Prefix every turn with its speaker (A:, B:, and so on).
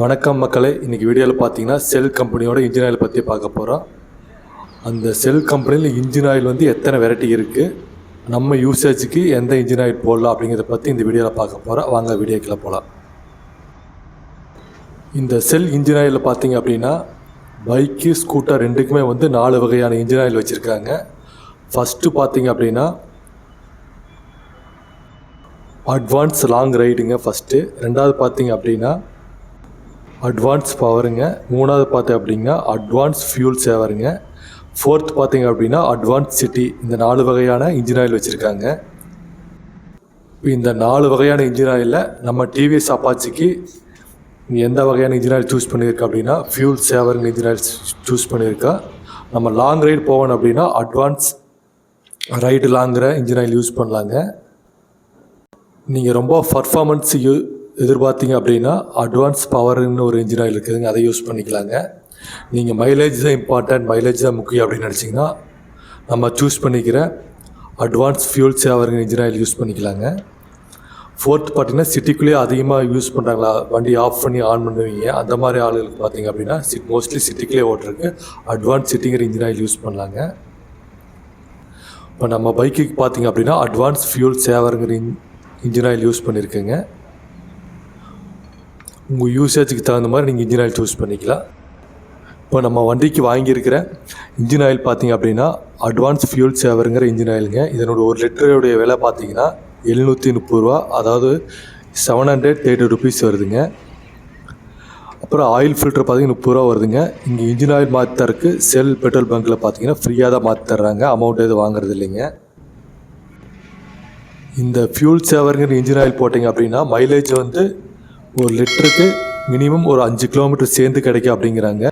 A: வணக்கம் மக்களே, இன்றைக்கி வீடியோவில் பார்த்தீங்கன்னா செல் கம்பெனியோட இன்ஜின் ஆயில் பற்றி பார்க்க போகிறோம். அந்த செல் கம்பெனியில் இன்ஜின் ஆயில் வந்து எத்தனை வெரைட்டி இருக்குது, நம்ம யூசேஜுக்கு எந்த இன்ஜின் ஆயில் போடலாம் அப்படிங்கிறத பற்றி இந்த வீடியோவில் பார்க்க போகிறோம். வாங்க வீடியோக்குள்ளே போகலாம். இந்த செல் இன்ஜின் ஆயிலில் பார்த்தீங்க அப்படின்னா பைக்கு ஸ்கூட்டர் ரெண்டுக்குமே வந்து 4 வகையான இன்ஜின் ஆயில் வச்சுருக்காங்க. ஃபஸ்ட்டு பார்த்தீங்க அப்படின்னா அட்வான்ஸ் லாங் ரைடுங்க ஃபஸ்ட்டு. ரெண்டாவது பார்த்தீங்க அப்படின்னா அட்வான்ஸ் பவருங்க. மூணாவது பார்த்தீங்க அப்படின்னா அட்வான்ஸ் ஃபியூல் சேவருங்க. ஃபோர்த் பார்த்தீங்க அப்படின்னா அட்வான்ஸ் சிட்டி. இந்த 4 வகையான இன்ஜின் ஆயில் வச்சுருக்காங்க. இந்த 4 வகையான இன்ஜின் ஆயிலில் நம்ம டிவிஎஸ் அப்பாச்சிக்கு எந்த வகையான இன்ஜின் ஆயில் சூஸ் பண்ணியிருக்கா அப்படின்னா ஃபியூல் சேவருங்க இன்ஜின் ஆயில் சூஸ் பண்ணியிருக்கா. நம்ம லாங் ரைடு போகணும் அப்படின்னா அட்வான்ஸ் ரைடு லாங்கிற இன்ஜின் ஆயில் யூஸ் பண்ணலாங்க. நீங்கள் ரொம்ப பர்ஃபார்மன்ஸ் எதிர்பார்த்தீங்க அப்படின்னா அட்வான்ஸ் பவர்னு ஒரு இன்ஜின் ஆயில் இருக்குதுங்க, அதை யூஸ் பண்ணிக்கலாங்க. நீங்கள் மைலேஜ் தான் இம்பார்ட்டன்ட், மைலேஜ் தான் முக்கியம் அப்படின்னு நினச்சிங்கன்னா நம்ம சூஸ் பண்ணிக்கிற அட்வான்ஸ் ஃபியூல் சேவருங்க இன்ஜின் ஆயில் யூஸ் பண்ணிக்கலாங்க. ஃபோர்த் பார்த்தீங்கன்னா சிட்டிக்குள்ளேயே அதிகமாக யூஸ் பண்ணுறாங்களா, வண்டி ஆஃப் பண்ணி ஆன் பண்ணுவீங்க, அந்த மாதிரி ஆளுகளுக்கு பார்த்தீங்க அப்படின்னா மோஸ்ட்லி சிட்டிக்குள்ளேயே ஓட்டுறதுக்கு அட்வான்ஸ் சிட்டிங்கிற இன்ஜின் ஆயில் யூஸ் பண்ணலாங்க. இப்போ நம்ம பைக்குக்கு பார்த்தீங்க அப்படின்னா அட்வான்ஸ் ஃபியூல் சேவருங்கிற இன்ஜின் ஆயில் யூஸ் பண்ணியிருக்கேங்க. உங்கள் யூசேஜுக்கு தகுந்த மாதிரி நீங்கள் இன்ஜின் ஆயில் சூஸ் பண்ணிக்கலாம். இப்போ நம்ம வண்டிக்கு வாங்கியிருக்கிற இன்ஜின் ஆயில் பார்த்திங்க அப்படின்னா அட்வான்ஸ் ஃபியூல் சேவருங்கிற இன்ஜின் ஆயிலுங்க. இதனோட 1 லிட்டருடைய விலை பார்த்திங்கன்னா 730 ரூபா, அதாவது 730 ருபீஸ் வருதுங்க. அப்புறம் ஆயில் ஃபில்டர் பார்த்திங்கன்னா 30 ரூபா வருதுங்க. இங்கே இன்ஜின் ஆயில் மாற்றி தரக்கு செல் பெட்ரோல் பங்க்கில் பார்த்திங்கன்னா ஃப்ரீயாக தான் மாற்றி தர்றாங்க, அமௌண்ட் எதுவும் வாங்குறது இல்லைங்க. இந்த ஃபியூல் சேவருங்கிற இன்ஜின் ஆயில் போட்டிங்க அப்படின்னா மைலேஜ் வந்து 1 லிட்டருக்கு மினிமம் ஒரு 5 கிலோமீட்டர் சேர்ந்து கிடைக்கும் அப்படிங்கிறாங்க.